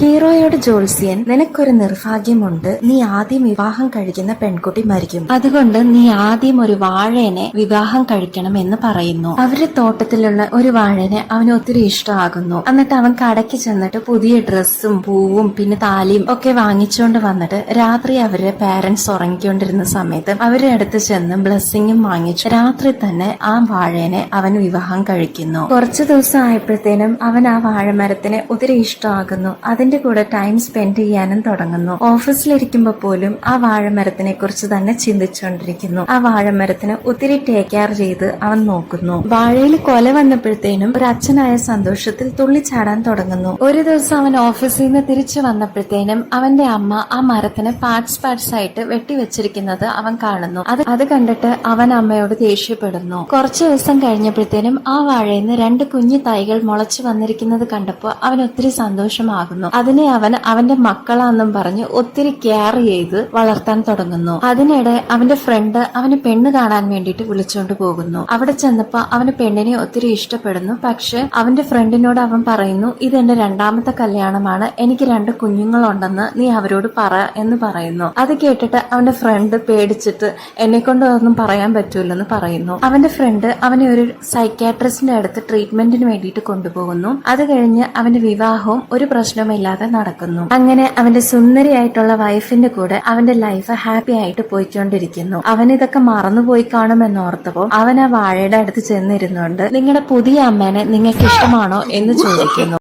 ഹീറോയോട് ജോത്സ്യൻ, നിനക്കൊരു നിർഭാഗ്യമുണ്ട്, നീ ആദ്യം വിവാഹം കഴിക്കുന്ന പെൺകുട്ടി മരിക്കും, അതുകൊണ്ട് നീ ആദ്യം ഒരു വാഴേനെ വിവാഹം കഴിക്കണം എന്ന് പറയുന്നു. അവരുടെ തോട്ടത്തിലുള്ള ഒരു വാഴനെ അവന് ഒത്തിരി ഇഷ്ടമാകുന്നു. എന്നിട്ട് അവൻ കടയ്ക്ക് ചെന്നിട്ട് പുതിയ ഡ്രസ്സും പൂവും പിന്നെ താലിയും ഒക്കെ വാങ്ങിച്ചുകൊണ്ട് വന്നിട്ട് രാത്രി അവരുടെ പാരന്റ്സ് ഉറങ്ങിക്കൊണ്ടിരുന്ന സമയത്ത് അവരുടെ അടുത്ത് ചെന്ന് ബ്ലെസ്സിങ്ങും വാങ്ങിച്ചു രാത്രി തന്നെ ആ വാഴേനെ അവൻ വിവാഹം കഴിക്കുന്നു. കുറച്ചു ദിവസം ആയപ്പോഴത്തേനും അവൻ ആ വാഴമരത്തിനെ ഒത്തിരി ഇഷ്ടമാകുന്നു. അതിന്റെ കൂടെ ടൈം സ്പെൻഡ് ചെയ്യാനും തുടങ്ങുന്നു. ഓഫീസിലിരിക്കുമ്പോൾ പോലും ആ വാഴമരത്തിനെ കുറിച്ച് തന്നെ ചിന്തിച്ചുകൊണ്ടിരിക്കുന്നു. ആ വാഴമരത്തിന് ഒത്തിരി ടേക്ക് കെയർ ചെയ്ത് അവൻ നോക്കുന്നു. വാഴയിൽ കൊല വന്നപ്പോഴത്തേനും ഒരു അച്ഛനായ സന്തോഷത്തിൽ തുള്ളിച്ചാടാൻ തുടങ്ങുന്നു. ഒരു ദിവസം അവൻ ഓഫീസിൽ നിന്ന് തിരിച്ചു വന്നപ്പോഴത്തേനും അവന്റെ അമ്മ ആ മരത്തിന് പാർട്സ് ആയിട്ട് വെട്ടിവെച്ചിരിക്കുന്നത് അവൻ കാണുന്നു. അത് കണ്ടിട്ട് അവൻ അമ്മയോട് ദേഷ്യപ്പെടുന്നു. കുറച്ചു ദിവസം കഴിഞ്ഞപ്പോഴത്തേനും ആ വാഴയിൽ നിന്ന് 2 കുഞ്ഞു തൈകൾ മുളച്ചു വന്നിരിക്കുന്നത് കണ്ടപ്പോൾ അവൻ ഒത്തിരി സന്തോഷമാകുന്നു. അതിനെ അവൻ അവന്റെ മക്കളാന്നും പറഞ്ഞ് ഒത്തിരി കെയർ ചെയ്ത് വളർത്താൻ തുടങ്ങുന്നു. അതിനിടെ അവന്റെ ഫ്രണ്ട് അവന് പെണ്ണ് കാണാൻ വേണ്ടിയിട്ട് വിളിച്ചോണ്ട് പോകുന്നു. അവിടെ ചെന്നപ്പോ അവന് പെണ്ണിനെ ഒത്തിരി ഇഷ്ടപ്പെടുന്നു. പക്ഷെ അവന്റെ ഫ്രണ്ടിനോട് അവൻ പറയുന്നു, ഇതെന്റെ 2ാമത്തെ കല്യാണമാണ്, എനിക്ക് 2 കുഞ്ഞുങ്ങളുണ്ടെന്ന് നീ അവരോട് പറ എന്ന് പറയുന്നു. അത് കേട്ടിട്ട് അവന്റെ ഫ്രണ്ട് പേടിച്ചിട്ട് എന്നെ കൊണ്ട് അതൊന്നും പറയാൻ പറ്റൂലെന്ന് പറയുന്നു. അവന്റെ ഫ്രണ്ട് അവനെ ഒരു സൈക്യാട്രിസ്റ്റിന്റെ അടുത്ത് ട്രീറ്റ്മെന്റിന് വേണ്ടിയിട്ട് കൊണ്ടുപോകുന്നു. അത് കഴിഞ്ഞ് അവന്റെ വിവാഹവും ഒരു പ്രശ്നമില്ലാതെ നടക്കുന്നു. അങ്ങനെ അവന്റെ സുന്ദരിയായിട്ടുള്ള വൈഫിന്റെ കൂടെ അവന്റെ ലൈഫ് ഹാപ്പി ആയിട്ട് പോയിക്കൊണ്ടിരിക്കുന്നു. അവൻ ഇതൊക്കെ മറന്നുപോയി കാണുമെന്നോർത്തപ്പോൾ അവൻ ആ വാഴയുടെ അടുത്ത് ചെന്നിരുന്നുകൊണ്ട്, നിങ്ങളുടെ പുതിയ അമ്മേനെ നിങ്ങൾക്ക് ഇഷ്ടമാണോ എന്ന് ചോദിക്കുന്നു.